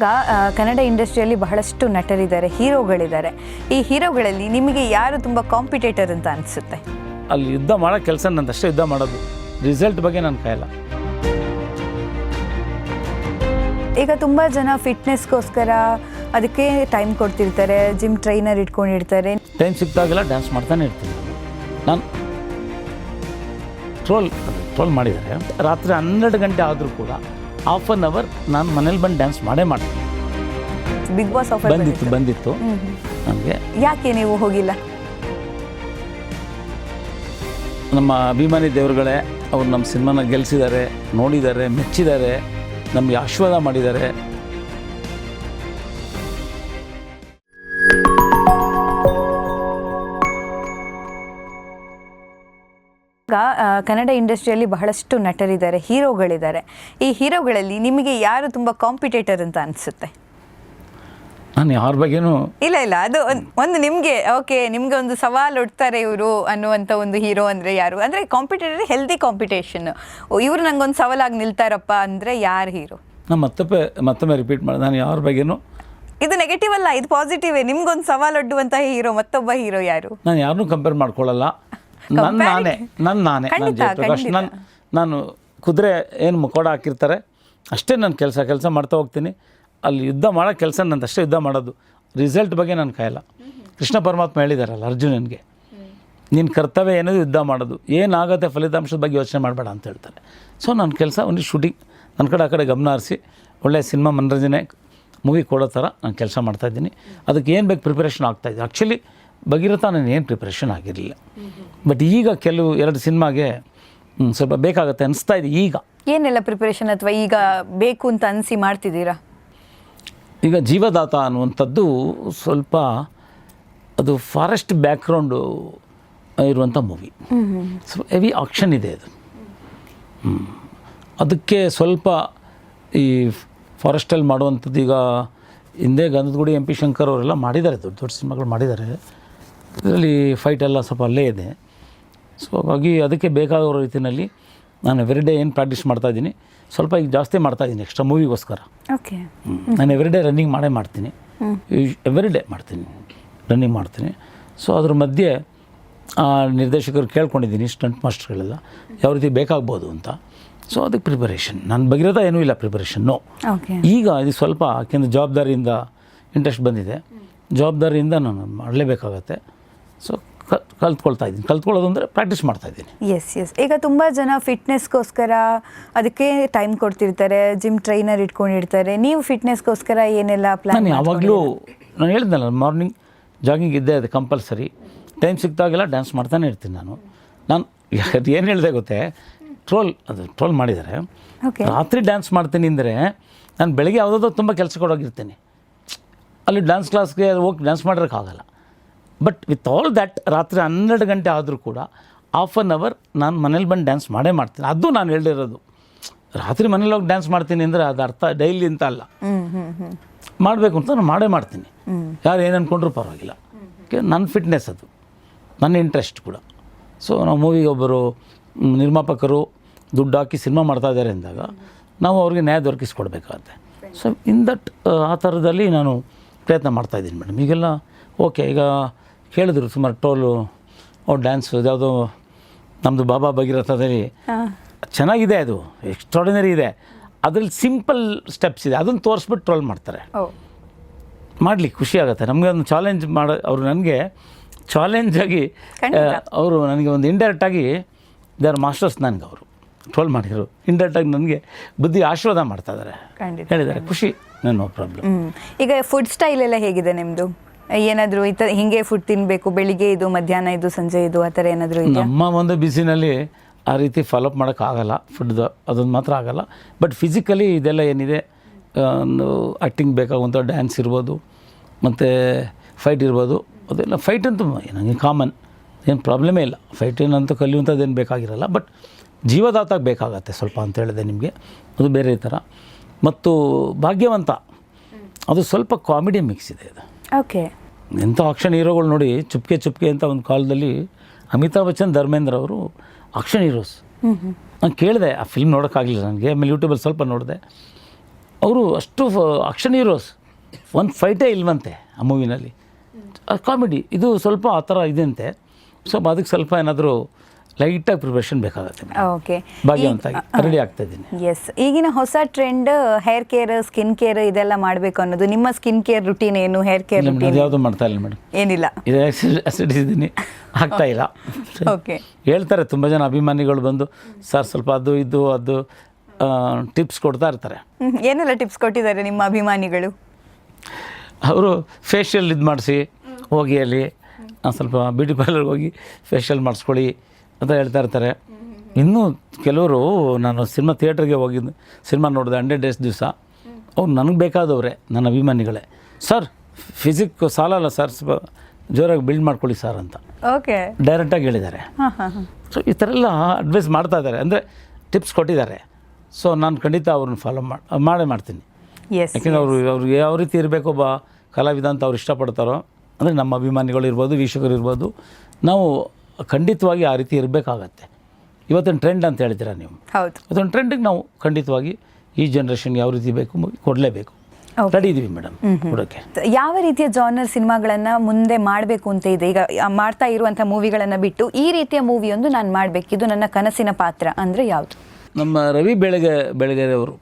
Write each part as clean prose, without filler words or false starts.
ಈಗ ಕನ್ನಡ ಇಂಡಸ್ಟ್ರಿಯಲ್ಲಿ ಬಹಳಷ್ಟು ನಟರಿದ್ದಾರೆ, ಹೀರೋಗಳಿದ್ದಾರೆ. ಈ ಹೀರೋಗಳಲ್ಲಿ ನಿಮಗೆ ಯಾರು ತುಂಬ ಕಾಂಪಿಟೇಟರ್ ಅಂತ ಅನಿಸುತ್ತೆ? ಅಲ್ಲಿ ಯುದ್ಧ ಮಾಡೋ ಕೆಲಸ ನಂದಷ್ಟೇ ಯುದ್ಧ ಮಾಡೋದು, ರಿಸಲ್ಟ್ ಬಗ್ಗೆ ನನ್ನ ಕಾಯಲ್ಲ. ಈಗ ತುಂಬ ಜನ ಫಿಟ್ನೆಸ್ಗೋಸ್ಕರ ಅದಕ್ಕೆ ಟೈಮ್ ಕೊಡ್ತಿರ್ತಾರೆ, ಜಿಮ್ ಟ್ರೈನರ್ ಇಟ್ಕೊಂಡಿರ್ತಾರೆ. ಟೈಮ್ ಸಿಕ್ತಾಗೆಲ್ಲ ಡ್ಯಾನ್ಸ್ ಮಾಡ್ತಾನೆ ಇರ್ತೀನಿ. ನಾನು ಟ್ರೋಲ್ ಮಾಡಿದ್ದಾರೆ. ರಾತ್ರಿ 12 ಗಂಟೆ ಆದರೂ ಕೂಡ ಹಾಫ್ ಆನ್ ಅವರ್ ನಾನು ಮನೇಲಿ ಬಂದು ಡ್ಯಾನ್ಸ್ ಮಾಡ್ತೀನಿ. ಬಿಗ್ ಬಾಸ್ ಆಫರ್ ಬಂದಿತ್ತು ನನಗೆ. ಯಾಕೆ ನೀವು ಹೋಗಿಲ್ಲ? ನಮ್ಮ ಅಭಿಮಾನಿ ದೇವರುಗಳೇ ಅವರು ನಮ್ಮ ಸಿನಿಮಾನ ಗೆಲ್ಲಿಸಿದ್ದಾರೆ, ನೋಡಿದ್ದಾರೆ, ಮೆಚ್ಚಿದ್ದಾರೆ, ನಮಗೆ ಆಶೀರ್ವಾದ ಮಾಡಿದ್ದಾರೆ. ಈಗ ಕನ್ನಡ ಇಂಡಸ್ಟ್ರಿಯಲ್ಲಿ ಬಹಳಷ್ಟು ನಟರಿದ್ದಾರೆ, ಹೀರೋಗಳಿದ್ದಾರೆ. ಈ ಹೀರೋಗಳಲ್ಲಿ ನಿಮಗೆ ಯಾರು ತುಂಬ ಕಾಂಪಿಟೇಟರ್ ಅಂತ ಅನಿಸುತ್ತೆ? ನಾನು ಯಾರ ಬಗ್ಗೆನೂ ಇಲ್ಲ ಅದು ಒಂದು ನಿಮಗೆ ಓಕೆ, ನಿಮಗೆ ಒಂದು ಸವಾಲು ಒಡ್ತಾರೆ ಇವರು ಅನ್ನುವಂಥ ಒಂದು ಹೀರೋ ಅಂದರೆ ಯಾರು? ಅಂದರೆ ಕಾಂಪಿಟೇಟರ್, ಹೆಲ್ದಿ ಕಾಂಪಿಟೇಷನ್, ಇವರು ನಂಗೊಂದು ಸವಾಲಾಗಿ ನಿಲ್ತಾರಪ್ಪ ಅಂದರೆ ಯಾರು ಹೀರೋ? ನಾನು ಮತ್ತೊಮ್ಮೆ ರಿಪೀಟ್ ಮಾಡಿ, ನಾನು ಯಾರ ಬಗ್ಗೆನೂ ಇದು ನೆಗೆಟಿವ್ ಅಲ್ಲ, ಇದು ಪಾಸಿಟಿವೇ. ನಿಮ್ಗೊಂದು ಸವಾಲು ಒಡ್ಡುವಂತಹ ಹೀರೋ ಮತ್ತೊಬ್ಬ ಹೀರೋ ಯಾರು? ನಾನು ಯಾರನ್ನೂ ಕಂಪೇರ್ ಮಾಡ್ಕೊಳ್ಳಲ್ಲ. ನಾನೇ ಜಯಪ್ರಕಾಶ್. ನಾನು ಕುದುರೆ ಏನು ಮುಖೋಡ ಹಾಕಿರ್ತಾರೆ ಅಷ್ಟೇ ನಾನು ಕೆಲಸ ಮಾಡ್ತಾ ಹೋಗ್ತೀನಿ. ಅಲ್ಲಿ ಯುದ್ಧ ಮಾಡೋ ಕೆಲಸ ನಂದಷ್ಟೇ ಯುದ್ಧ ಮಾಡೋದು, ರಿಸಲ್ಟ್ ಬಗ್ಗೆ ನಾನು ಕಾಯಲ್ಲ. ಕೃಷ್ಣ ಪರಮಾತ್ಮ ಹೇಳಿದಾರಲ್ಲ ಅರ್ಜುನನಿಗೆ, ನಿನ್ನ ಕರ್ತವ್ಯ ಏನಿದೆ ಯುದ್ಧ ಮಾಡೋದು, ಏನಾಗುತ್ತೆ ಫಲಿತಾಂಶದ ಬಗ್ಗೆ ಯೋಚನೆ ಮಾಡಬೇಡ ಅಂತ ಹೇಳ್ತಾರೆ. ಸೊ ನನ್ನ ಕೆಲಸ ಒಂದು ಶೂಟಿಂಗ್, ನನ್ನ ಆ ಕಡೆ ಗಮನ ಹರಿಸಿ ಒಳ್ಳೆಯ ಸಿನಿಮಾ ಮನರಂಜನೆ ಮೂವಿ ಕೊಡೋ ಥರ ನಾನು ಕೆಲಸ ಮಾಡ್ತಾಯಿದ್ದೀನಿ. ಅದಕ್ಕೆ ಏನು ಬೇಕು ಪ್ರಿಪ್ರೇಷನ್ ಆಗ್ತಾಯಿದ್ದೆ. ಆ್ಯಕ್ಚುಲಿ ಭಗೀರಥ ನಾನು ಏನು ಪ್ರಿಪ್ರೇಷನ್ ಆಗಿರಲಿಲ್ಲ, ಬಟ್ ಈಗ ಕೆಲವು 2 ಸಿನಿಮಾಗೆ ಸ್ವಲ್ಪ ಬೇಕಾಗುತ್ತೆ ಅನಿಸ್ತಾ ಇದೆ. ಈಗ ಏನೆಲ್ಲ ಪ್ರಿಪ್ರೇಷನ್ ಅಥವಾ ಈಗ ಬೇಕು ಅಂತ ಅನಿಸಿ ಮಾಡ್ತಿದ್ದೀರಾ? ಈಗ ಜೀವದಾತ ಅನ್ನುವಂಥದ್ದು ಸ್ವಲ್ಪ ಅದು ಫಾರೆಸ್ಟ್ ಬ್ಯಾಕ್ಗ್ರೌಂಡು ಇರುವಂಥ ಮೂವಿ, ಸೊ ಹೆವಿ ಆಕ್ಷನ್ ಇದೆ ಅದು. ಅದಕ್ಕೆ ಸ್ವಲ್ಪ ಈ ಫಾರೆಸ್ಟಲ್ಲಿ ಮಾಡುವಂಥದ್ದು, ಈಗ ಹಿಂದೆ ಗಂಧದಗುಡಿ MP ಶಂಕರ್ ಅವರೆಲ್ಲ ಮಾಡಿದ್ದಾರೆ, ದೊಡ್ಡ ದೊಡ್ಡ ಸಿನಿಮಾಗಳು ಮಾಡಿದ್ದಾರೆ. ಇದರಲ್ಲಿ ಫೈಟೆಲ್ಲ ಸ್ವಲ್ಪ ಅಲ್ಲೇ ಇದೆ. ಸೊ ಹಾಗಾಗಿ ಅದಕ್ಕೆ ಬೇಕಾಗಿರೋ ರೀತಿಯಲ್ಲಿ ನಾನು ಎವ್ರಿಡೇ ಏನು ಪ್ರಾಕ್ಟೀಸ್ ಮಾಡ್ತಾಯಿದ್ದೀನಿ, ಸ್ವಲ್ಪ ಈಗ ಜಾಸ್ತಿ ಮಾಡ್ತಾಯಿದ್ದೀನಿ ಎಕ್ಸ್ಟ್ರಾ ಮೂವಿಗೋಸ್ಕರ. ಓಕೆ, ನಾನು ಎವ್ರಿಡೇ ರನ್ನಿಂಗ್ ಮಾಡ್ತೀನಿ, ಎವ್ರಿಡೇ ರನ್ನಿಂಗ್ ಮಾಡ್ತೀನಿ. ಸೊ ಅದ್ರ ಮಧ್ಯೆ ನಿರ್ದೇಶಕರು ಕೇಳ್ಕೊಂಡಿದ್ದೀನಿ, ಸ್ಟಂಟ್ ಮಾಸ್ಟರ್ಗಳೆಲ್ಲ ಯಾವ ರೀತಿ ಬೇಕಾಗ್ಬೋದು ಅಂತ. ಸೊ ಅದಕ್ಕೆ ಪ್ರಿಪರೇಷನ್, ನನ್ನ ಭಗೀರಥ ಏನೂ ಇಲ್ಲ ಪ್ರಿಪರೇಷನ್ನು. ಈಗ ಇದು ಸ್ವಲ್ಪ ಯಾಕೆಂದರೆ ಜವಾಬ್ದಾರಿಯಿಂದ ಇಂಟ್ರೆಸ್ಟ್ ಬಂದಿದೆ, ಜವಾಬ್ದಾರಿಯಿಂದ ನಾನು ಮಾಡಲೇಬೇಕಾಗತ್ತೆ. ಸೊ ಕಲ್ತ್ಕೊಳ್ಳೋದು ಅಂದರೆ ಪ್ರಾಕ್ಟೀಸ್ ಮಾಡ್ತಾಯಿದ್ದೀನಿ. ಎಸ್. ಈಗ ತುಂಬ ಜನ ಫಿಟ್ನೆಸ್ಗೋಸ್ಕರ ಅದಕ್ಕೆ ಟೈಮ್ ಕೊಡ್ತಿರ್ತಾರೆ, ಜಿಮ್ ಟ್ರೈನರ್ ಇಟ್ಕೊಂಡಿರ್ತಾರೆ. ನೀವು ಫಿಟ್ನೆಸ್ಗೋಸ್ಕರ ಏನೆಲ್ಲ ಪ್ಲಾನ್? ನಾನು ಯಾವಾಗಲೂ ನಾನು ಹೇಳಿದ್ನಲ್ಲ, ಮಾರ್ನಿಂಗ್ ಜಾಗಿಂಗ್ ಇದ್ದೇ ಅದು ಕಂಪಲ್ಸರಿ. ಟೈಮ್ ಸಿಕ್ತಾಗೆಲ್ಲ ಡ್ಯಾನ್ಸ್ ಮಾಡ್ತಾನೆ ಇರ್ತೀನಿ. ನಾನು ಏನು ಹೇಳಿದೆ ಗೊತ್ತೇ, ಟ್ರೋಲ್ ಮಾಡಿದ್ದಾರೆ. ರಾತ್ರಿ ಡ್ಯಾನ್ಸ್ ಮಾಡ್ತೀನಿ ಅಂದರೆ ನಾನು ಬೆಳಗ್ಗೆ ಯಾವುದಾದ್ರೂ ತುಂಬ ಕೆಲಸ ಕೊಡೋಗಿರ್ತೀನಿ, ಅಲ್ಲಿ ಡ್ಯಾನ್ಸ್ ಕ್ಲಾಸ್ಗೆ ಹೋಗಿ ಡ್ಯಾನ್ಸ್ ಮಾಡೋಕ್ಕಾಗಲ್ಲ. ಬಟ್ ವಿತ್ ಆಲ್ ದ್ಯಾಟ್ ರಾತ್ರಿ 12 ಗಂಟೆ ಆದರೂ ಕೂಡ ಹಾಫ್ ಆನ್ ಅವರ್ ನಾನು ಮನೇಲಿ ಬಂದು ಡ್ಯಾನ್ಸ್ ಮಾಡ್ತೀನಿ. ಅದು ನಾನು ಹೇಳಿರೋದು, ರಾತ್ರಿ ಮನೇಲಿ ಹೋಗಿ ಡ್ಯಾನ್ಸ್ ಮಾಡ್ತೀನಿ ಅಂದರೆ ಅದು ಅರ್ಥ ಡೈಲಿ ಅಂತ ಅಲ್ಲ, ಮಾಡಬೇಕು ಅಂತ ನಾನು ಮಾಡ್ತೀನಿ. ಯಾರು ಏನು ಅಂದ್ಕೊಂಡ್ರೂ ಪರವಾಗಿಲ್ಲ, ನನ್ನ ಫಿಟ್ನೆಸ್ ಅದು, ನನ್ನ ಇಂಟ್ರೆಸ್ಟ್ ಕೂಡ. ಸೊ ನಾವು ಮೂವಿಗೆ ಒಬ್ಬರು ನಿರ್ಮಾಪಕರು ದುಡ್ಡು ಹಾಕಿ ಸಿನಿಮಾ ಮಾಡ್ತಾಯಿದ್ದಾರೆ ಅಂದಾಗ ನಾವು ಅವ್ರಿಗೆ ನ್ಯಾಯ ದೊರಕಿಸ್ಕೊಡ್ಬೇಕಾಗತ್ತೆ. ಸೊ ಆ ಥರದಲ್ಲಿ ನಾನು ಪ್ರಯತ್ನ ಮಾಡ್ತಾಯಿದ್ದೀನಿ ಮೇಡಮ್. ಈಗೆಲ್ಲ ಓಕೆ, ಈಗ ಕೇಳಿದ್ರು ಸುಮಾರು ಟ್ರೋಲು ಡ್ಯಾನ್ಸು, ಯಾವುದೋ ನಮ್ಮದು ಬಾಬಾ ಭಗೀರಥದಲ್ಲಿ ಚೆನ್ನಾಗಿದೆ, ಅದು ಎಕ್ಸ್ಟ್ರಾಡಿನರಿ ಇದೆ. ಅದರಲ್ಲಿ ಸಿಂಪಲ್ ಸ್ಟೆಪ್ಸ್ ಇದೆ, ಅದನ್ನು ತೋರಿಸ್ಬಿಟ್ಟು ಟ್ರೋಲ್ ಮಾಡ್ತಾರೆ. ಮಾಡಲಿಕ್ಕೆ ಖುಷಿ ಆಗುತ್ತೆ ನಮಗೆ. ಒಂದು ಚಾಲೆಂಜ್ ಅವರು ನನಗೆ ಚಾಲೆಂಜಾಗಿ ಅವರು ನನಗೆ ಒಂದು ಇಂಡೈರೆಕ್ಟಾಗಿ ದೇ ಆರ್ ಮಾಸ್ಟರ್ಸ್. ನನಗೆ ಅವರು ಟ್ರೋಲ್ ಮಾಡಿದರು, ಇಂಡೈರೆಕ್ಟಾಗಿ ನನಗೆ ಬುದ್ಧಿ ಆಶೀರ್ವಾದ ಮಾಡ್ತಾ ಇದ್ದಾರೆ, ಹೇಳಿದ್ದಾರೆ. ಖುಷಿ, ನೋ ಪ್ರಾಬ್ಲಮ್. ಈಗ ಫುಡ್ ಸ್ಟೈಲ್ ಎಲ್ಲ ಹೇಗಿದೆ ನಿಮ್ಮದು? ಏನಾದರೂ ಈ ಥರ ಹಿಂಗೆ ಫುಡ್ ತಿನ್ನಬೇಕು, ಬೆಳಿಗ್ಗೆ ಇದು, ಮಧ್ಯಾಹ್ನ ಇದು, ಸಂಜೆ ಇದು, ಆ ಥರ ಏನಾದರೂ? ನಮ್ಮ ಒಂದು ಬಿಸಿನಲ್ಲಿ ಆ ರೀತಿ ಫಾಲೋಅಪ್ ಮಾಡೋಕ್ಕಾಗಲ್ಲ, ಫುಡ್ದು ಅದೊಂದು ಮಾತ್ರ ಆಗಲ್ಲ. ಬಟ್ ಫಿಸಿಕಲಿ ಇದೆಲ್ಲ ಏನಿದೆ, ಆ್ಯಕ್ಟಿಂಗ್ ಬೇಕಾಗುವಂಥ ಡ್ಯಾನ್ಸ್ ಇರ್ಬೋದು, ಮತ್ತು ಫೈಟ್ ಇರ್ಬೋದು, ಅದೆಲ್ಲ ಫೈಟ್ ಅಂತೂ ನನಗೆ ಕಾಮನ್, ಏನು ಪ್ರಾಬ್ಲಮೇ ಇಲ್ಲ. ಫೈಟ್ ಏನಂತೂ ಕಲಿಯುವಂಥದ್ದೇನು ಬೇಕಾಗಿರಲ್ಲ. ಬಟ್ ಜೀವದಾತಾಗ ಬೇಕಾಗತ್ತೆ ಸ್ವಲ್ಪ ಅಂತ ಹೇಳಿದೆ ನಿಮಗೆ, ಅದು ಬೇರೆ ಥರ. ಮತ್ತು ಭಾಗ್ಯವಂತ ಅದು ಸ್ವಲ್ಪ ಕಾಮಿಡಿ ಮಿಕ್ಸ್ ಇದೆ ಅದು. ಓಕೆ, ಎಂಥ ಆಕ್ಷನ್ ಹೀರೋಗಳು ನೋಡಿ, ಚುಪ್ಕೆ ಅಂತ ಒಂದು ಕಾಲದಲ್ಲಿ ಅಮಿತಾಬ್ ಬಚ್ಚನ್, ಧರ್ಮೇಂದ್ರ ಅವರು ಆಕ್ಷನ್ ಹೀರೋಸ್. ನಾನು ಕೇಳಿದೆ, ಆ ಫಿಲ್ಮ್ ನೋಡೋಕ್ಕಾಗಲಿಲ್ಲ ನನಗೆ. ಆಮೇಲೆ ಯೂಟ್ಯೂಬಲ್ಲಿ ಸ್ವಲ್ಪ ನೋಡಿದೆ. ಅವರು ಅಷ್ಟು ಆಕ್ಷನ್ ಹೀರೋಸ್, ಒಂದು ಫೈಟೇ ಇಲ್ವಂತೆ ಆ ಮೂವಿನಲ್ಲಿ. ಕಾಮಿಡಿ ಇದು ಸ್ವಲ್ಪ ಆ ಥರ ಇದೆಯಂತೆ. ಸೊ ಅದಕ್ಕೆ ಸ್ವಲ್ಪ ಏನಾದರೂ ಲೈಟಾಗಿ ಪ್ರಿಪ್ರೇಷನ್ ಬೇಕಾಗುತ್ತೆ. ಓಕೆ, ಭಾಗ್ಯವಂತಾಗಿ ರೆಡಿ ಆಗ್ತಾ ಇದ್ದೀನಿ. ಎಸ್, ಈಗಿನ ಹೊಸ trend hair care, skin care ಇದೆಲ್ಲ ಮಾಡಬೇಕು ಅನ್ನೋದು. ನಿಮ್ಮ ಸ್ಕಿನ್ ಕೇರ್ ರುಟೀನ್ ಏನು, ಹೇರ್ ಕೇರ್ ರುಟೀನ್ ಯಾವುದು ಮಾಡ್ತಾ ಇಲ್ಲ ಮೇಡಮ್. ಏನಿಲ್ಲ, ಇದು ಆ್ಯಸಿಡ್ ಇದ್ದೀನಿ, ಆಗ್ತಾ ಇಲ್ಲ. ಓಕೆ, ಹೇಳ್ತಾರೆ ತುಂಬ ಜನ ಅಭಿಮಾನಿಗಳು ಬಂದು, ಸರ್ ಸ್ವಲ್ಪ ಅದು ಟಿಪ್ಸ್ ಕೊಡ್ತಾ ಇರ್ತಾರೆ. ಏನೆಲ್ಲ ಟಿಪ್ಸ್ ಕೊಟ್ಟಿದ್ದಾರೆ ನಿಮ್ಮ ಅಭಿಮಾನಿಗಳು? ಅವರು ಫೇಶಿಯಲ್ ಇದು ಮಾಡಿಸಿ ಹೋಗಿ ಅಲ್ಲಿ ಸ್ವಲ್ಪ ಬ್ಯೂಟಿ ಪಾರ್ಲರ್ಗೆ ಹೋಗಿ ಫೇಶಿಯಲ್ ಮಾಡಿಸ್ಕೊಳ್ಳಿ ಅಂತ ಹೇಳ್ತಾ ಇರ್ತಾರೆ. ಇನ್ನೂ ಕೆಲವರು, ನಾನು ಸಿನಿಮಾ ಥಿಯೇಟ್ರಿಗೆ ಹೋಗಿದ್ದು, ಸಿನಿಮಾ ನೋಡಿದೆ 100 ಡೇಸ್ ದಿವಸ, ಅವ್ರು ನನಗೆ ಬೇಕಾದವ್ರೆ, ನನ್ನ ಅಭಿಮಾನಿಗಳೇ. ಸರ್ ಫಿಸಿಕ್ ಸಾಲಲ್ಲ ಸರ್, ಜೋರಾಗಿ ಬಿಲ್ಡ್ ಮಾಡ್ಕೊಳ್ಳಿ ಸರ್ ಅಂತ ಓಕೆ ಡೈರೆಕ್ಟಾಗಿ ಹೇಳಿದ್ದಾರೆ. ಸೊ ಈ ಥರ ಎಲ್ಲ ಅಡ್ವೈಸ್ ಮಾಡ್ತಾ ಇದ್ದಾರೆ, ಅಂದರೆ ಟಿಪ್ಸ್ ಕೊಟ್ಟಿದ್ದಾರೆ. ಸೊ ನಾನು ಖಂಡಿತ ಅವ್ರನ್ನ ಫಾಲೋ ಮಾಡ್ತೀನಿ. ಯಾಕೆಂದರೆ ಅವ್ರಿಗೆ ಯಾವ ರೀತಿ ಇರಬೇಕು ಒಬ್ಬ ಕಲಾವಿದ ಅಂತ ಅವ್ರು ಇಷ್ಟಪಡ್ತಾರೋ, ಅಂದರೆ ನಮ್ಮ ಅಭಿಮಾನಿಗಳು ಇರ್ಬೋದು, ವೀಕ್ಷಕರು ಇರ್ಬೋದು, ನಾವು ಖಂಡಿತವಾಗಿ ಆ ರೀತಿ ಇರಬೇಕಾಗತ್ತೆ. ಇವತ್ತಿನ ಟ್ರೆಂಡ್ ಅಂತ ಹೇಳ್ತೀರಾ ನೀವು, ಹೌದು, ಇವತ್ತೊಂದು ಟ್ರೆಂಡಿಗೆ ನಾವು ಖಂಡಿತವಾಗಿ ಈ ಜನ್ರೇಷನ್ ಯಾವ ರೀತಿ ಬೇಕು ಕೊಡಲೇಬೇಕು. ರೆಡಿ ಇದ್ದೀವಿ ಮೇಡಮ್ ಕೊಡೋಕ್ಕೆ. ಯಾವ ರೀತಿಯ ಜಾನರ್ ಸಿನಿಮಾಗಳನ್ನು ಮುಂದೆ ಮಾಡಬೇಕು ಅಂತ ಇದೆ? ಈಗ ಮಾಡ್ತಾ ಇರುವಂಥ ಮೂವಿಗಳನ್ನು ಬಿಟ್ಟು ಈ ರೀತಿಯ ಮೂವಿಯೊಂದು ನಾನು ಮಾಡಬೇಕು, ಇದು ನನ್ನ ಕನಸಿನ ಪಾತ್ರ ಅಂದರೆ ಯಾವುದು? ನಮ್ಮ ರವಿ ಬೆಳಗೆರೆ ಅವರು,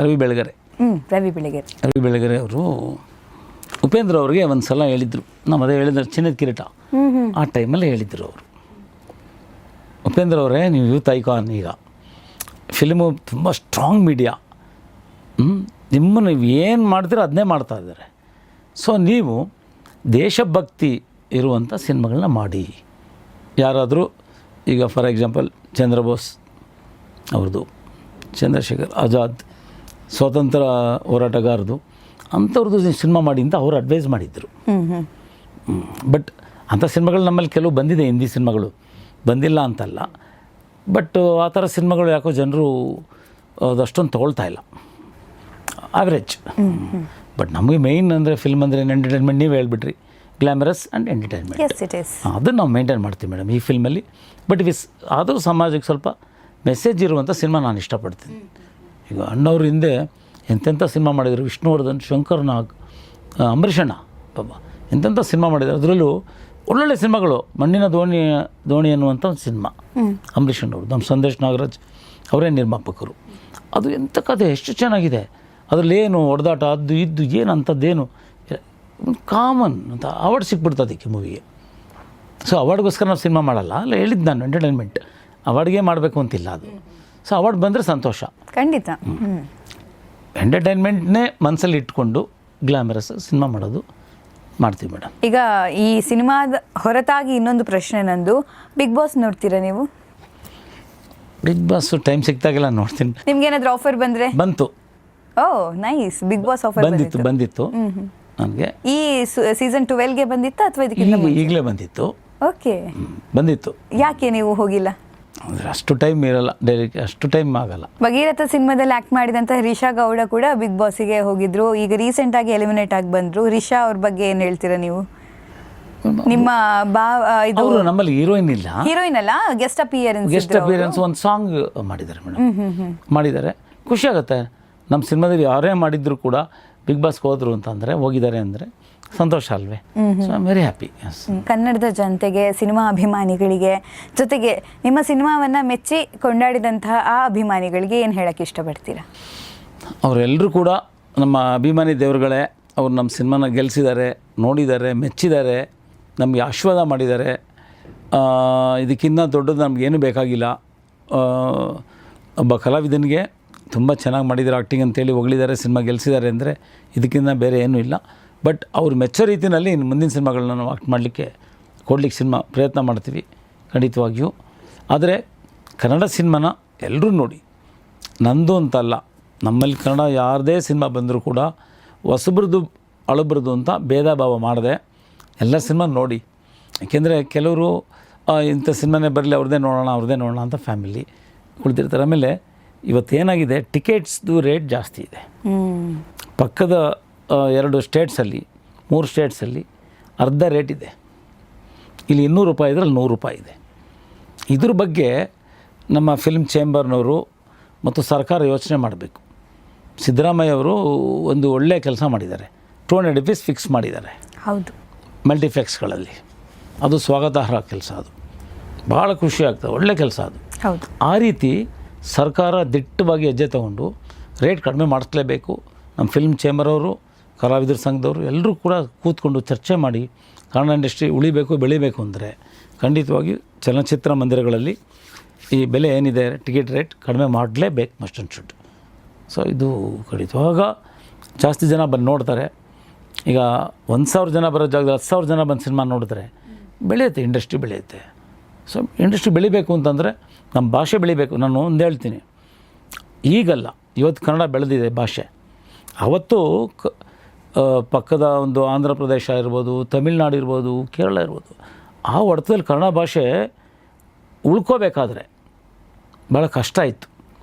ರವಿ ಬೆಳಗೆರೆ ಅವರು ಉಪೇಂದ್ರ ಅವ್ರಿಗೆ ಒಂದು ಸಲ ಹೇಳಿದರು. ನಾವು ಅದೇ ಹೇಳಿದ್ರು, ಚಿನ್ನದ ಕಿರೀಟ ಆ ಟೈಮಲ್ಲಿ ಹೇಳಿದರು ಅವರು. ಉಪೇಂದ್ರ ಅವರೇ, ನೀವು ಯೂತ್ ಐಕಾನ್, ಈಗ ಫಿಲ್ಮು ತುಂಬ ಸ್ಟ್ರಾಂಗ್ ಮೀಡಿಯಾ, ನಿಮ್ಮನ್ನು ನೀವು ಏನು ಮಾಡ್ತೀರೋ ಅದನ್ನೇ ಮಾಡ್ತಾ ಇದ್ದಾರೆ. ಸೊ ನೀವು ದೇಶಭಕ್ತಿ ಇರುವಂಥ ಸಿನಿಮಾಗಳನ್ನ ಮಾಡಿ. ಯಾರಾದರೂ ಈಗ ಫಾರ್ ಎಕ್ಸಾಂಪಲ್ ಚಂದ್ರಬೋಸ್ ಅವ್ರದ್ದು, ಚಂದ್ರಶೇಖರ್ ಆಜಾದ್, ಸ್ವಾತಂತ್ರ್ಯ ಹೋರಾಟಗಾರದು, ಅಂಥವ್ರದ್ದು ಸಿನಿಮಾ ಮಾಡಿ ಅಂತ ಅವ್ರು ಅಡ್ವೈಸ್ ಮಾಡಿದ್ದರು. ಬಟ್ ಅಂಥ ಸಿನಿಮಾಗಳು ನಮ್ಮಲ್ಲಿ ಕೆಲವು ಬಂದಿದೆ, ಹಿಂದಿ ಸಿನಿಮಾಗಳು ಬಂದಿಲ್ಲ ಅಂತಲ್ಲ. ಬಟ್ ಆ ಥರ ಸಿನಿಮಾಗಳು ಯಾಕೋ ಜನರು ಅದಷ್ಟೊಂದು ತೊಗೊಳ್ತಾ ಇಲ್ಲ, ಆವ್ರೇಜ್. ಬಟ್ ನಮಗೆ ಮೇಯ್ನ್ ಅಂದರೆ ಫಿಲ್ಮ್ ಅಂದರೆ ಎಂಟರ್ಟೈನ್ಮೆಂಟ್, ನೀವು ಹೇಳ್ಬಿಟ್ರಿ, ಗ್ಲಾಮರಸ್ ಆ್ಯಂಡ್ ಎಂಟರ್ಟೈನ್ಮೆಂಟ್, ಅದನ್ನು ನಾವು ಮೇಂಟೈನ್ ಮಾಡ್ತೀವಿ ಮೇಡಮ್ ಈ ಫಿಲ್ಮಲ್ಲಿ. ಬಟ್ ಆದರೂ ಸಮಾಜಕ್ಕೆ ಸ್ವಲ್ಪ ಮೆಸೇಜ್ ಇರುವಂಥ ಸಿನಿಮಾ ನಾನು ಇಷ್ಟಪಡ್ತೀನಿ. ಈಗ ಅಣ್ಣವ್ರ ಹಿಂದೆ ಎಂತೆಂಥ ಸಿನಿಮಾ ಮಾಡಿದರು, ವಿಷ್ಣುವರ್ಧನ್, ಶಂಕರ್ ನಾಗ್, ಅಂಬರೀಷಣ್ಣ, ಪಾಪ ಎಂತೆಂಥ ಸಿನಿಮಾ ಮಾಡಿದ್ದಾರೆ. ಅದರಲ್ಲೂ ಒಳ್ಳೊಳ್ಳೆ ಸಿನಿಮಾಗಳು. ಮಣ್ಣಿನ ದೋಣಿ ಅನ್ನುವಂಥ ಒಂದು ಸಿನಿಮಾ ಅಂಬರೀಷಣ್ಣವ್ರು, ನಮ್ಮ ಸಂದೇಶ್ ನಾಗರಾಜ್ ಅವರೇ ನಿರ್ಮಾಪಕರು. ಅದು ಎಂಥ ಕಥೆ, ಎಷ್ಟು ಚೆನ್ನಾಗಿದೆ. ಅದರಲ್ಲಿ ಏನು ಹೊಡೆದಾಟ, ಅದು ಇದ್ದು ಏನು ಅಂಥದ್ದೇನು ಕಾಮನ್ ಅಂತ ಅವಾರ್ಡ್ ಸಿಕ್ಬಿಡ್ತು ಅದಕ್ಕೆ ಮೂವಿಗೆ. ಸೊ ಅವಾರ್ಡ್ಗೋಸ್ಕರ ನಾವು ಸಿನಿಮಾ ಮಾಡಲ್ಲ, ಅಲ್ಲ ಹೇಳಿದ್ದು ನಾನು, ಎಂಟರ್ಟೈನ್ಮೆಂಟ್ ಅವಾರ್ಡ್ಗೆ ಮಾಡಬೇಕು ಅಂತಿಲ್ಲ ಅದು. ಸೊ ಅವಾರ್ಡ್ ಬಂದರೆ ಸಂತೋಷ, ಖಂಡಿತ. ಎಂಟರ್ಟೈನ್ಮೆಂಟ್ನೇ ಮನಸ್ಸಲ್ಲಿ ಇಟ್ಕೊಂಡು ಗ್ಲಾಮರಸ್ ಸಿನಿಮಾ ಮಾಡ್ತೀವಿ ಮೇಡಮ್. ಈಗ ಈ ಸಿನಿಮಾದ ಹೊರತಾಗಿ ಇನ್ನೊಂದು ಪ್ರಶ್ನೆ ನಂದು, ಬಿಗ್ ಬಾಸ್ ನೋಡ್ತೀರಾ ನೀವು? ಬಿಗ್ ಬಾಸ್ ಟೈಮ್ ಸಿಕ್ತಾಗೆಲ್ಲ ನೋಡ್ತೀನಿ. ನಿಮ್ಗೆ ಏನಾದರೂ ಆಫರ್ ಬಂದರೆ? ಬಂತು. ಓ ನೈಸ್, ಬಿಗ್ ಬಾಸ್ ಆಫರ್ ಬಂದಿತ್ತು ನನಗೆ. ಈ ಸೀಸನ್ 12ಗೆ ಬಂದಿತ್ತಾ ಅಥವಾ ಇದಕ್ಕಿಂತ ಈಗಲೇ ಬಂದಿತ್ತು? ಓಕೆ, ಬಂದಿತ್ತು. ಯಾಕೆ ನೀವು ಹೋಗಿಲ್ಲ? ಅಂದರೆ ಅಷ್ಟು ಟೈಮ್ ಇರಲ್ಲ, ಡೈರೆಕ್ಟ್ ಅಷ್ಟು ಟೈಮ್ ಆಗಲ್ಲ. ಭಗೀರಥ ಸಿನಿಮಾದಲ್ಲಿ ಆ್ಯಕ್ಟ್ ಮಾಡಿದಂಥ ರಿಷಾ ಗೌಡ ಕೂಡ ಬಿಗ್ ಬಾಸಿಗೆ ಹೋಗಿದ್ರು, ಈಗ ರೀಸೆಂಟಾಗಿ ಎಲಿಮಿನೇಟ್ ಆಗಿ ಬಂದರು. ರಿಷಾ ಅವ್ರ ಬಗ್ಗೆ ಏನು ಹೇಳ್ತೀರಾ ನೀವು? ನಿಮ್ಮ ಇದು ಅವರು ನಮ್ಮಲ್ಲಿ ಹೀರೋಯಿನ್ ಇಲ್ಲ, ಹೀರೋಯಿನ್ ಅಲ್ಲ, ಗೆಸ್ಟ್ ಅಪಿಯರೆನ್ಸ್ ಒಂದು ಸಾಂಗ್ ಮಾಡಿದ್ದಾರೆ ಮೇಡಮ್, ಮಾಡಿದ್ದಾರೆ. ಖುಷಿ ಆಗುತ್ತೆ. ನಮ್ಮ ಸಿನಿಮಾದಲ್ಲಿ ಯಾರೇ ಮಾಡಿದ್ರು ಕೂಡ ಬಿಗ್ ಬಾಸ್ಗೆ ಹೋದ್ರು ಅಂತಂದರೆ, ಹೋಗಿದ್ದಾರೆ ಅಂದರೆ ಸಂತೋಷ ಅಲ್ವೇ? So I am very happy. ಕನ್ನಡದ ಜನತೆಗೆ, ಸಿನಿಮಾ ಅಭಿಮಾನಿಗಳಿಗೆ, ಜೊತೆಗೆ ನಿಮ್ಮ ಸಿನಿಮಾವನ್ನು ಮೆಚ್ಚಿ ಕೊಂಡಾಡಿದಂತಹ ಆ ಅಭಿಮಾನಿಗಳಿಗೆ ಏನು ಹೇಳೋಕ್ಕೆ ಇಷ್ಟಪಡ್ತೀರಾ? ಅವರೆಲ್ಲರೂ ಕೂಡ ನಮ್ಮ ಅಭಿಮಾನಿ ದೇವರುಗಳೇ. ಅವ್ರು ನಮ್ಮ ಸಿನಿಮಾನ ಗೆಲ್ಲಿಸಿದ್ದಾರೆ, ನೋಡಿದ್ದಾರೆ, ಮೆಚ್ಚಿದ್ದಾರೆ, ನಮಗೆ ಆಶೀರ್ವಾದ ಮಾಡಿದ್ದಾರೆ. ಇದಕ್ಕಿಂತ ದೊಡ್ಡದು ನಮಗೇನು ಬೇಕಾಗಿಲ್ಲ. ಒಬ್ಬ ಕಲಾವಿದನಿಗೆ ತುಂಬ ಚೆನ್ನಾಗಿ ಮಾಡಿದ್ದಾರೆ ಆ್ಯಕ್ಟಿಂಗ್ ಅಂತೇಳಿ ಹೊಗಳಿದ್ದಾರೆ, ಸಿನಿಮಾ ಗೆಲ್ಲಿಸಿದ್ದಾರೆ ಅಂದರೆ ಇದಕ್ಕಿಂತ ಬೇರೆ ಏನೂ ಇಲ್ಲ. ಬಟ್ ಅವ್ರು ಮೆಚ್ಚೋ ರೀತಿಯಲ್ಲಿ ಇನ್ನು ಮುಂದಿನ ಸಿನಿಮಾಗಳನ್ನ ನಾವು ಆ್ಯಕ್ಟ್ ಮಾಡಲಿಕ್ಕೆ ಸಿನಿಮಾ ಪ್ರಯತ್ನ ಮಾಡ್ತೀವಿ ಖಂಡಿತವಾಗಿಯೂ. ಆದರೆ ಕನ್ನಡ ಸಿನಿಮಾನ ಎಲ್ಲರೂ ನೋಡಿ, ನಂದು ಅಂತಲ್ಲ, ನಮ್ಮಲ್ಲಿ ಕನ್ನಡ ಯಾರದೇ ಸಿನಿಮಾ ಬಂದರೂ ಕೂಡ ಹೊಸಬ್ರದ್ದು ಹಳಬ್ರದ್ದು ಅಂತ ಭೇದ ಭಾವ ಮಾಡದೆ ಎಲ್ಲ ಸಿನಿಮಾ ನೋಡಿ. ಏಕೆಂದರೆ ಕೆಲವರು ಇಂಥ ಸಿನಿಮಾನೇ ಬರಲಿ, ಅವ್ರದ್ದೇ ನೋಡೋಣ ಅಂತ ಫ್ಯಾಮಿಲಿ ಕುಳಿತಿರ್ತಾರೆ. ಆಮೇಲೆ ಇವತ್ತೇನಾಗಿದೆ, ಟಿಕೆಟ್ಸ್ದು ರೇಟ್ ಜಾಸ್ತಿ ಇದೆ. ಪಕ್ಕದ 2 ಸ್ಟೇಟ್ಸಲ್ಲಿ 3 ಸ್ಟೇಟ್ಸಲ್ಲಿ ಅರ್ಧ ರೇಟ್ ಇದೆ. ಇಲ್ಲಿ 200 ರೂಪಾಯಿ ಇದ್ರೆ ಅಲ್ಲಿ 100 ರೂಪಾಯಿ ಇದೆ. ಇದ್ರ ಬಗ್ಗೆ ನಮ್ಮ ಫಿಲ್ಮ್ ಚೇಂಬರ್ನವರು ಮತ್ತು ಸರ್ಕಾರ ಯೋಚನೆ ಮಾಡಬೇಕು. ಸಿದ್ದರಾಮಯ್ಯ ಅವರು ಒಂದು ಒಳ್ಳೆಯ ಕೆಲಸ ಮಾಡಿದ್ದಾರೆ. 200 rupees ಫಿಕ್ಸ್ ಮಾಡಿದ್ದಾರೆ ಹೌದು, ಮಲ್ಟಿಪ್ಲೆಕ್ಸ್ಗಳಲ್ಲಿ. ಅದು ಸ್ವಾಗತಾರ್ಹ ಕೆಲಸ, ಅದು ಭಾಳ ಖುಷಿ ಆಗ್ತದೆ, ಒಳ್ಳೆ ಕೆಲಸ ಅದು. ಹೌದು, ಆ ರೀತಿ ಸರ್ಕಾರ ದಿಟ್ಟವಾಗಿ ಹೆಜ್ಜೆ ತಗೊಂಡು ರೇಟ್ ಕಡಿಮೆ ಮಾಡಿಸ್ಲೇಬೇಕು. ನಮ್ಮ ಫಿಲ್ಮ್ ಚೇಂಬರ್ ಅವರು, ಕಲಾವಿದರ ಸಂಘದವರು ಎಲ್ಲರೂ ಕೂಡ ಕೂತ್ಕೊಂಡು ಚರ್ಚೆ ಮಾಡಿ ಕನ್ನಡ ಇಂಡಸ್ಟ್ರಿ ಉಳಿಬೇಕು, ಬೆಳಿಬೇಕು ಅಂದರೆ ಖಂಡಿತವಾಗಿ ಚಲನಚಿತ್ರ ಮಂದಿರಗಳಲ್ಲಿ ಈ ಬೆಲೆ ಏನಿದೆ ಟಿಕೆಟ್ ರೇಟ್ ಕಡಿಮೆ ಮಾಡಲೇಬೇಕು, ಮಸ್ಟ್ ಆ್ಯಂಡ್ ಶುಡ್. ಸೊ ಇದು ಖಂಡಿತವಾಗ ಜಾಸ್ತಿ ಜನ ಬಂದು ನೋಡ್ತಾರೆ. ಈಗ 1,000 ಜನ ಬರೋ ಜಾಗದಲ್ಲಿ 10,000 ಜನ ಬಂದು ಸಿನಿಮಾ ನೋಡಿದ್ರೆ ಬೆಳೆಯುತ್ತೆ, ಇಂಡಸ್ಟ್ರಿ ಬೆಳೆಯುತ್ತೆ. ಸೊ ಇಂಡಸ್ಟ್ರಿ ಬೆಳಿಬೇಕು ಅಂತಂದರೆ ನಮ್ಮ ಭಾಷೆ ಬೆಳಿಬೇಕು. ನಾನು ಒಂದು ಹೇಳ್ತೀನಿ, ಈಗಲ್ಲ, ಇವತ್ತು ಕನ್ನಡ ಬೆಳೆದಿದೆ ಭಾಷೆ. ಅವತ್ತು ಪಕ್ಕದ ಒಂದು ಆಂಧ್ರ ಪ್ರದೇಶ ಇರ್ಬೋದು, ತಮಿಳ್ನಾಡು ಇರ್ಬೋದು, ಕೇರಳ ಇರ್ಬೋದು, ಆ ಹೊಡೆತದಲ್ಲಿ ಕನ್ನಡ ಭಾಷೆ ಉಳ್ಕೋಬೇಕಾದ್ರೆ ಭಾಳ ಕಷ್ಟ ಇತ್ತು.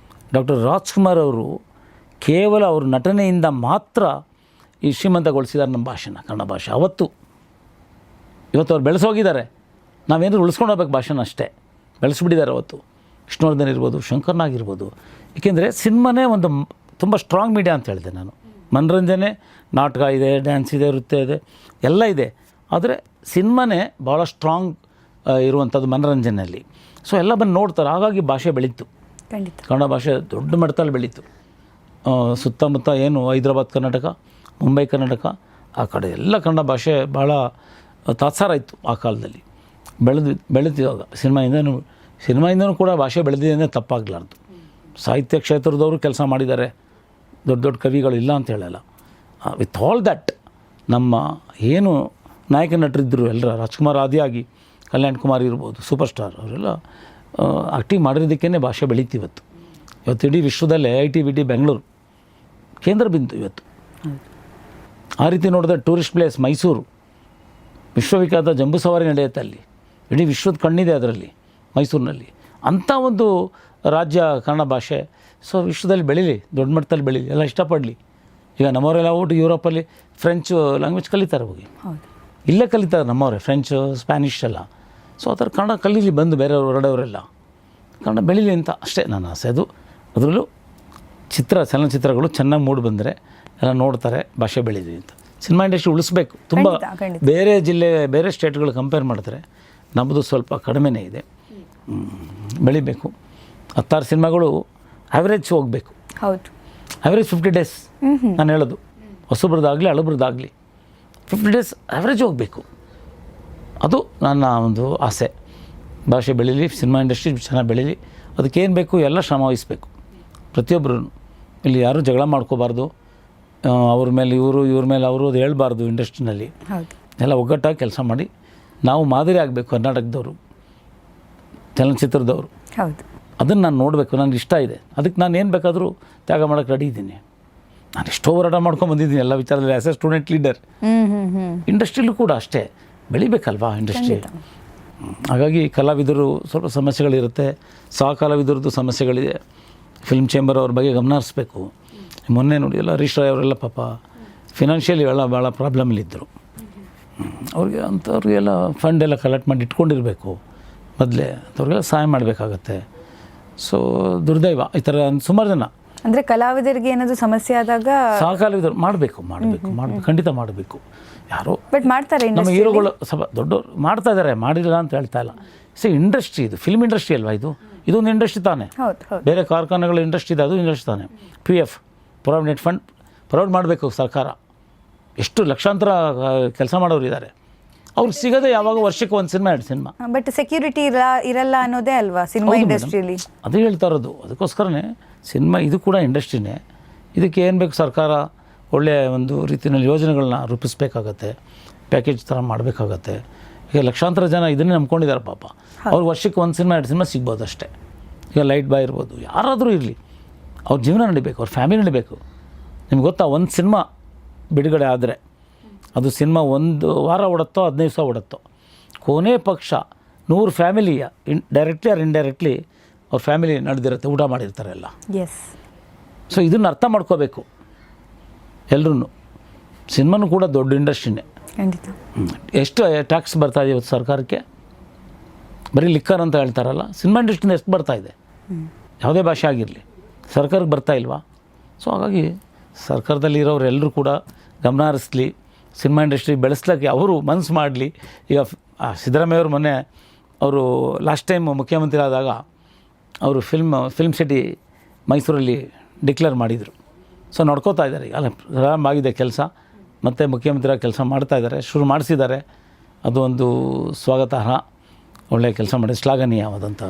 ಡಾಕ್ಟರ್ ರಾಜ್ಕುಮಾರ್ ಅವರು ಕೇವಲ ಅವ್ರ ನಟನೆಯಿಂದ ಮಾತ್ರ ಈ ಶ್ರೀಮಂತಗೊಳಿಸಿದ್ದಾರೆ ನಮ್ಮ ಭಾಷೆನ, ಕನ್ನಡ ಭಾಷೆ. ಅವತ್ತು ಇವತ್ತು ಅವ್ರು ಬೆಳೆಸೋಗಿದ್ದಾರೆ, ನಾವೇನಾದ್ರು ಉಳಿಸ್ಕೊಂಡು ಹೋಗ್ಬೇಕು ಭಾಷೆನ, ಅಷ್ಟೇ ಬೆಳೆಸ್ಬಿಟ್ಟಿದ್ದಾರೆ. ಅವತ್ತು ವಿಷ್ಣುವರ್ಧನ್ ಇರ್ಬೋದು, ಶಂಕರ್ನಾಗ್ ಇರ್ಬೋದು. ಏಕೆಂದರೆ ಸಿನಿಮಾನೇ ಒಂದು ತುಂಬ ಸ್ಟ್ರಾಂಗ್ ಮೀಡಿಯಾ ಅಂತ ಹೇಳಿದೆ ನಾನು. ಮನರಂಜನೆ, ನಾಟಕ ಇದೆ, ಡ್ಯಾನ್ಸ್ ಇದೆ, ನೃತ್ಯ ಇದೆ, ಎಲ್ಲ ಇದೆ. ಆದರೆ ಸಿನಿಮಾನೇ ಭಾಳ ಸ್ಟ್ರಾಂಗ್ ಇರುವಂಥದ್ದು ಮನರಂಜನೆಯಲ್ಲಿ. ಸೊ ಎಲ್ಲ ಬಂದು ನೋಡ್ತಾರೆ. ಹಾಗಾಗಿ ಭಾಷೆ ಬೆಳೀತು, ಖಂಡಿತ ಕನ್ನಡ ಭಾಷೆ ದೊಡ್ಡ ಮಟ್ಟದಲ್ಲಿ ಬೆಳೀತು. ಸುತ್ತಮುತ್ತ ಏನು ಹೈದ್ರಾಬಾದ್ ಕರ್ನಾಟಕ, ಮುಂಬೈ ಕರ್ನಾಟಕ, ಆ ಕಡೆ ಎಲ್ಲ ಕನ್ನಡ ಭಾಷೆ ಭಾಳ ತಾತ್ಸಾರ ಇತ್ತು ಆ ಕಾಲದಲ್ಲಿ. ಬೆಳೆದಿವಾಗ ಸಿನಿಮಾಯಿಂದನೂ ಕೂಡ ಭಾಷೆ ಬೆಳೆದಿದೆ ಅಂದರೆ ತಪ್ಪಾಗಲಾರ್ದು. ಸಾಹಿತ್ಯ ಕ್ಷೇತ್ರದವರು ಕೆಲಸ ಮಾಡಿದ್ದಾರೆ, ದೊಡ್ಡ ದೊಡ್ಡ ಕವಿಗಳು ಇಲ್ಲ ಅಂತ ಹೇಳಲ್ಲ. ವಿತ್ ಆಲ್ ದಟ್ ನಮ್ಮ ಏನು ನಾಯಕ ನಟರಿದ್ದರು ಎಲ್ಲರ, ರಾಜ್ಕುಮಾರ್ ಆದಿಯಾಗಿ ಕಲ್ಯಾಣ್ ಕುಮಾರ್ ಇರ್ಬೋದು, ಸೂಪರ್ ಸ್ಟಾರ್, ಅವರೆಲ್ಲ ಆ್ಯಕ್ಟಿಂಗ್ ಮಾಡಿರೋದಕ್ಕೇ ಭಾಷೆ ಬೆಳೀತಿವತ್ತು. ಇವತ್ತು ಇಡೀ ವಿಶ್ವದಲ್ಲೇ ITBT ಬೆಂಗಳೂರು ಕೇಂದ್ರ ಬಿಂದು ಇವತ್ತು. ಆ ರೀತಿ ನೋಡಿದ್ರೆ ಟೂರಿಸ್ಟ್ ಪ್ಲೇಸ್ ಮೈಸೂರು, ವಿಶ್ವವಿಖ್ಯಾತ ಜಂಬೂ ಸವಾರಿ ನಡೆಯುತ್ತೆ ಅಲ್ಲಿ, ಇಡೀ ವಿಶ್ವದ ಕಣ್ಣಿದೆ ಅದರಲ್ಲಿ ಮೈಸೂರಿನಲ್ಲಿ. ಅಂಥ ಒಂದು ರಾಜ್ಯ ಕನ್ನಡ ಭಾಷೆ. ಸೊ ವಿಶ್ವದಲ್ಲಿ ಬೆಳೀಲಿ, ದೊಡ್ಡ ಮಟ್ಟದಲ್ಲಿ ಬೆಳೀಲಿ, ಎಲ್ಲ ಇಷ್ಟಪಡಲಿ. ಈಗ ನಮ್ಮವರೆಲ್ಲ ಹೋಗ್ಬಿಟ್ಟು ಯುರೋಪಲ್ಲಿ ಫ್ರೆಂಚ್ ಲ್ಯಾಂಗ್ವೇಜ್ ಕಲಿತಾರೆ, ಹೋಗಿ ಇಲ್ಲೇ ಕಲಿತಾರೆ ನಮ್ಮವರೇ, ಫ್ರೆಂಚ್, ಸ್ಪ್ಯಾನಿಷ್ ಎಲ್ಲ. ಸೊ ಆ ಥರ ಕನ್ನಡ ಕಲೀಲಿ ಬಂದು ಬೇರೆಯವರು ಹೊರಡವರೆಲ್ಲ, ಕನ್ನಡ ಬೆಳೀಲಿ ಅಂತ ಅಷ್ಟೇ ನನ್ನ ಆಸೆ. ಅದು ಅದರಲ್ಲೂ ಚಲನಚಿತ್ರಗಳು ಚೆನ್ನಾಗಿ ಮೂಡಿ ಬಂದರೆ ಎಲ್ಲ ನೋಡ್ತಾರೆ, ಭಾಷೆ ಬೆಳೀಲಿ ಅಂತ. ಸಿನಿಮಾ ಇಂಡಸ್ಟ್ರಿ ಉಳಿಸ್ಬೇಕು. ತುಂಬ ಬೇರೆ ಜಿಲ್ಲೆ, ಬೇರೆ ಸ್ಟೇಟ್ಗಳು ಕಂಪೇರ್ ಮಾಡಿದ್ರೆ ನಮ್ಮದು ಸ್ವಲ್ಪ ಕಡಿಮೆನೇ ಇದೆ. ಬೆಳಿಬೇಕು. 16 ಸಿನಿಮಾಗಳು ಆ್ಯಾವ್ರೇಜ್ ಹೋಗಬೇಕು. ಹೌದು, ಆ್ಯಾವ್ರೇಜ್ 50 days ನಾನು ಹೇಳೋದು. ಹೊಸಬ್ರದ್ದಾಗಲಿ ಹಳಬ್ರದ್ದಾಗಲಿ 50 days ಆ್ಯಾವ್ರೇಜ್ ಹೋಗಬೇಕು. ಅದು ನನ್ನ ಒಂದು ಆಸೆ. ಭಾಷೆ ಬೆಳೀಲಿ, ಸಿನಿಮಾ ಇಂಡಸ್ಟ್ರಿ ಚೆನ್ನಾಗಿ ಬೆಳೀಲಿ. ಅದಕ್ಕೇನು ಬೇಕು ಎಲ್ಲ ಶ್ರಮ ವಹಿಸಬೇಕು ಪ್ರತಿಯೊಬ್ಬರು. ಇಲ್ಲಿ ಯಾರೂ ಜಗಳ ಮಾಡ್ಕೋಬಾರ್ದು, ಅವ್ರ ಮೇಲೆ ಇವ್ರ ಮೇಲೆ ಅವರು ಅದು ಹೇಳ್ಬಾರ್ದು. ಇಂಡಸ್ಟ್ರಿನಲ್ಲಿ ಎಲ್ಲ ಒಗ್ಗಟ್ಟಾಗಿ ಕೆಲಸ ಮಾಡಿ ನಾವು ಮಾದರಿ ಆಗಬೇಕು ಕರ್ನಾಟಕದವರು, ಚಲನಚಿತ್ರದವರು. ಹೌದು, ಅದನ್ನು ನಾನು ನೋಡಬೇಕು, ನನಗೆ ಇಷ್ಟ ಇದೆ. ಅದಕ್ಕೆ ನಾನು ಏನು ಬೇಕಾದರೂ ತ್ಯಾಗ ಮಾಡೋಕ್ಕೆ ರೆಡಿ ಇದ್ದೀನಿ. ನಾನು ಎಷ್ಟೋ ಹೋರಾಟ ಮಾಡ್ಕೊಂಡು ಬಂದಿದ್ದೀನಿ ಎಲ್ಲ ವಿಚಾರದಲ್ಲಿ. ಆ್ಯಸ್ ಎ ಸ್ಟೂಡೆಂಟ್ ಲೀಡರ್ ಇಂಡಸ್ಟ್ರಿಲೂ ಕೂಡ ಅಷ್ಟೇ ಬೆಳಿಬೇಕಲ್ವಾ ಇಂಡಸ್ಟ್ರಿ. ಹಾಗಾಗಿ ಕಲಾವಿದರು ಸ್ವಲ್ಪ ಸಮಸ್ಯೆಗಳಿರುತ್ತೆ, ಸಹ ಕಲಾವಿದರದ್ದು ಸಮಸ್ಯೆಗಳಿದೆ. ಫಿಲ್ಮ್ ಚೇಂಬರ್ ಅವ್ರ ಬಗ್ಗೆ ಗಮನ ಹರಿಸ್ಬೇಕು. ಮೊನ್ನೆ ನೋಡಿ ಎಲ್ಲ ರಿಜಿಸ್ಟ್ರಾರ್ ಅವರೆಲ್ಲ ಪಾಪ ಫಿನಾನ್ಷಿಯಲಿ ಎಲ್ಲ ಭಾಳ ಪ್ರಾಬ್ಲಮಲ್ಲಿದ್ದರು. ಅಂಥವ್ರಿಗೆಲ್ಲ ಫಂಡ್ ಎಲ್ಲ ಕಲೆಕ್ಟ್ ಮಾಡಿ ಇಟ್ಕೊಂಡಿರಬೇಕು ಮೊದಲೇ, ಅಂಥವ್ರಿಗೆಲ್ಲ ಸಹಾಯ ಮಾಡಬೇಕಾಗತ್ತೆ. ಸೊ ದುರ್ದೈವ ಈ ಥರ ಸುಮಾರು ಜನ ಅಂದರೆ ಕಲಾವಿದರಿಗೆ ಏನಾದರೂ ಸಮಸ್ಯೆ ಆದಾಗ ಸಹ ಕಲಾವಿದರು ಮಾಡಬೇಕು, ಖಂಡಿತ ಮಾಡಬೇಕು. ಯಾರೋ ಬಟ್ ಮಾಡ್ತಾರೆ, ನಮ್ಮ ಹೀರೋಗಳು ಸ್ವಲ್ಪ ದೊಡ್ಡವರು ಮಾಡ್ತಾ ಇದ್ದಾರೆ, ಮಾಡಿಲ್ಲ ಅಂತ ಹೇಳ್ತಾ ಇಲ್ಲ. ಇಂಡಸ್ಟ್ರಿ ಇದು ಫಿಲ್ಮ್ ಇಂಡಸ್ಟ್ರಿ ಅಲ್ವಾ, ಇದೊಂದು ಇಂಡಸ್ಟ್ರಿ ತಾನೇ. ಬೇರೆ ಕಾರ್ಖಾನೆಗಳ ಇಂಡಸ್ಟ್ರಿ ಇದೆ, ಅದು ಇಂಡಸ್ಟ್ರಿ ತಾನೇ. PF ಪ್ರಾವಿಡೆಂಟ್ ಫಂಡ್ ಪ್ರೊವೈಡ್ ಮಾಡಬೇಕು ಸರ್ಕಾರ. ಎಷ್ಟು ಲಕ್ಷಾಂತರ ಕೆಲಸ ಮಾಡೋರು ಇದ್ದಾರೆ, ಅವ್ರಿಗೆ ಸಿಗೋದೇ ಯಾವಾಗ ವರ್ಷಕ್ಕೆ 1 ಸಿನಿಮಾ 2 ಸಿನಿಮಾ. ಬಟ್ ಸೆಕ್ಯೂರಿಟಿ ಇರಲ್ಲ ಅನ್ನೋದೇ ಅಲ್ವಾ ಸಿನಿಮಾ ಇಂಡಸ್ಟ್ರಿಯಲ್ಲಿ. ಅದೇ ಹೇಳ್ತಾ ಇರೋದು. ಅದಕ್ಕೋಸ್ಕರನೇ ಸಿನಿಮಾ ಇದು ಕೂಡ ಇಂಡಸ್ಟ್ರಿನೇ. ಇದಕ್ಕೆ ಏನು ಬೇಕು, ಸರ್ಕಾರ ಒಳ್ಳೆಯ ಒಂದು ರೀತಿಯಲ್ಲಿ ಯೋಜನೆಗಳನ್ನ ರೂಪಿಸಬೇಕಾಗತ್ತೆ, ಪ್ಯಾಕೇಜ್ ಥರ ಮಾಡಬೇಕಾಗತ್ತೆ. ಈಗ ಲಕ್ಷಾಂತರ ಜನ ಇದನ್ನೇ ನಂಬ್ಕೊಂಡಿದ್ದಾರೆ ಪಾಪ. ಅವ್ರಿಗೆ ವರ್ಷಕ್ಕೆ 1 ಸಿನಿಮಾ 2 ಸಿನಿಮಾ ಸಿಗ್ಬೋದು ಅಷ್ಟೇ. ಈಗ ಲೈಟ್ ಬಾಯ್ ಇರ್ಬೋದು, ಯಾರಾದರೂ ಇರಲಿ, ಅವ್ರ ಜೀವನ ನಡಿಬೇಕು, ಅವ್ರ ಫ್ಯಾಮಿಲಿ ನಡಿಬೇಕು. ನಿಮ್ಗೆ ಗೊತ್ತಾ, 1 ಸಿನಿಮಾ ಬಿಡುಗಡೆ ಆದರೆ ಅದು ಸಿನಿಮಾ 1 ವಾರ ಓಡುತ್ತೋ 15 ದಿವಸ ಓಡುತ್ತೋ, ಕೊನೆ ಪಕ್ಷ 100 ಫ್ಯಾಮಿಲಿಯ ಡೈರೆಕ್ಟ್ಲಿ ಆರ್ ಇಂಡೈರೆಕ್ಟ್ಲಿ ಅವ್ರ ಫ್ಯಾಮಿಲಿ ನಡೆದಿರುತ್ತೆ, ಊಟ ಮಾಡಿರ್ತಾರೆ ಎಲ್ಲ. ಸೊ ಇದನ್ನು ಅರ್ಥ ಮಾಡ್ಕೋಬೇಕು ಎಲ್ಲರೂ. ಸಿನಿಮಾನು ಕೂಡ ದೊಡ್ಡ ಇಂಡಸ್ಟ್ರಿನೇ. ಎಷ್ಟು ಟ್ಯಾಕ್ಸ್ ಬರ್ತಾ ಇದೆ ಇವತ್ತು ಸರ್ಕಾರಕ್ಕೆ? ಬರೀ ಲಿಕ್ಕರ್ ಅಂತ ಹೇಳ್ತಾರಲ್ಲ, ಸಿನಿಮಾ ಇಂಡಸ್ಟ್ರಿಯಿಂದ ಎಷ್ಟು ಬರ್ತಾ ಇದೆ? ಯಾವುದೇ ಭಾಷೆ ಆಗಿರಲಿ ಸರ್ಕಾರಕ್ಕೆ ಬರ್ತಾ ಇಲ್ವಾ? ಸೊ ಹಾಗಾಗಿ ಸರ್ಕಾರದಲ್ಲಿ ಇರೋರು ಎಲ್ಲರೂ ಕೂಡ ಗಮನ ಹರಿಸ್ಲಿ, ಸಿನಿಮಾ ಇಂಡಸ್ಟ್ರಿ ಬೆಳೆಸ್ಲಿಕ್ಕೆ ಅವರು ಮನಸ್ಸು ಮಾಡಲಿ. ಈಗ ಸಿದ್ದರಾಮಯ್ಯವ್ರು ಮೊನ್ನೆ ಅವರು ಲಾಸ್ಟ್ ಟೈಮ್ ಮುಖ್ಯಮಂತ್ರಿ ಆದಾಗ ಅವರು ಫಿಲ್ಮ್ ಸಿಟಿ ಮೈಸೂರಲ್ಲಿ ಡಿಕ್ಲೇರ್ ಮಾಡಿದರು. ಸೊ ನೋಡ್ಕೋತಾ ಇದ್ದಾರೆ ಈಗ, ಅಲ್ಲ ಆರಾಮಾಗಿದೆ ಕೆಲಸ, ಮತ್ತು ಮುಖ್ಯಮಂತ್ರಿ ಕೆಲಸ ಮಾಡ್ತಾಯಿದ್ದಾರೆ, ಶುರು ಮಾಡಿಸಿದ್ದಾರೆ. ಅದು ಒಂದು ಸ್ವಾಗತಾರ್ಹ, ಒಳ್ಳೆಯ ಕೆಲಸ ಮಾಡಿ ಶ್ಲಾಘನೀಯವಾದಂಥ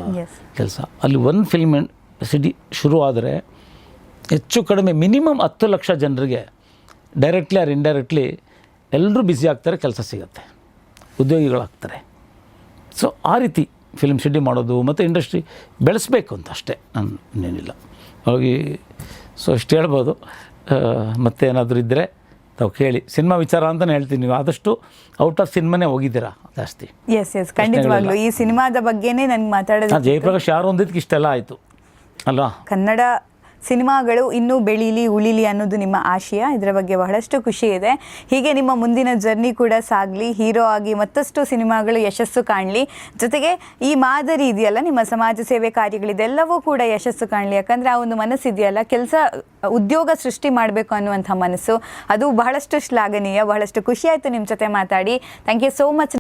ಕೆಲಸ. ಅಲ್ಲಿ ಒಂದು ಫಿಲ್ಮ್ ಸಿಟಿ ಶುರು ಆದರೆ ಹೆಚ್ಚು ಕಡಿಮೆ ಮಿನಿಮಮ್ 10 ಲಕ್ಷ ಜನರಿಗೆ ಡೈರೆಕ್ಟ್ಲಿ ಆರ್ ಇಂಡೈರೆಕ್ಟ್ಲಿ ಎಲ್ಲರೂ ಬ್ಯುಸಿ ಆಗ್ತಾರೆ, ಕೆಲಸ ಸಿಗುತ್ತೆ, ಉದ್ಯೋಗಿಗಳಾಗ್ತಾರೆ. ಸೊ ಆ ರೀತಿ ಫಿಲ್ಮ್ ಸಿಟಿ ಮಾಡೋದು ಮತ್ತು ಇಂಡಸ್ಟ್ರಿ ಬೆಳೆಸಬೇಕು ಅಂತ ಅಷ್ಟೇ, ನಾನು ಇನ್ನೇನಿಲ್ಲ. ಹಾಗಾಗಿ ಸೊ ಇಷ್ಟು ಹೇಳ್ಬೋದು. ಮತ್ತೆ ಏನಾದರೂ ಇದ್ದರೆ ತಾವು ಕೇಳಿ. ಸಿನಿಮಾ ವಿಚಾರ ಅಂತಲೇ ಹೇಳ್ತೀನಿ, ನೀವು ಆದಷ್ಟು ಔಟ್ ಆಫ್ ಸಿನಿಮಾನೇ ಹೋಗಿದ್ದೀರಾ ಜಾಸ್ತಿ. ಎಸ್ ಖಂಡಿತವಾಗ್ಲೂ ಈ ಸಿನಿಮಾದ ಬಗ್ಗೆನೇ ನನಗೆ ಮಾತಾಡೋದು. ಜಯಪ್ರಕಾಶ್ ಯಾರು ಅಂದಿದ್ದಕ್ಕೆ ಇಷ್ಟೆಲ್ಲ ಆಯಿತು ಅಲ್ವಾ. ಕನ್ನಡ ಸಿನಿಮಾಗಳು ಇನ್ನೂ ಬೆಳೀಲಿ ಉಳಿಲಿ ಅನ್ನೋದು ನಿಮ್ಮ ಆಶಯ. ಇದರ ಬಗ್ಗೆ ಬಹಳಷ್ಟು ಖುಷಿ ಇದೆ. ಹೀಗೆ ನಿಮ್ಮ ಮುಂದಿನ ಜರ್ನಿ ಕೂಡ ಸಾಗಲಿ, ಹೀರೋ ಆಗಿ ಮತ್ತಷ್ಟು ಸಿನಿಮಾಗಳು ಯಶಸ್ಸು ಕಾಣಲಿ. ಜೊತೆಗೆ ಈ ಮಾದರಿ ಇದೆಯಲ್ಲ, ನಿಮ್ಮ ಸಮಾಜ ಸೇವೆ ಕಾರ್ಯಗಳಿದೆಲ್ಲವೂ ಕೂಡ ಯಶಸ್ಸು ಕಾಣಲಿ. ಯಾಕಂದರೆ ಆ ಒಂದು ಮನಸ್ಸಿದೆಯಲ್ಲ, ಕೆಲಸ ಉದ್ಯೋಗ ಸೃಷ್ಟಿ ಮಾಡಬೇಕು ಅನ್ನುವಂಥ ಮನಸ್ಸು, ಅದು ಬಹಳಷ್ಟು ಶ್ಲಾಘನೀಯ. ಬಹಳಷ್ಟು ಖುಷಿ ಆಯಿತು ನಿಮ್ಮ ಜೊತೆ ಮಾತಾಡಿ. Thank you so much.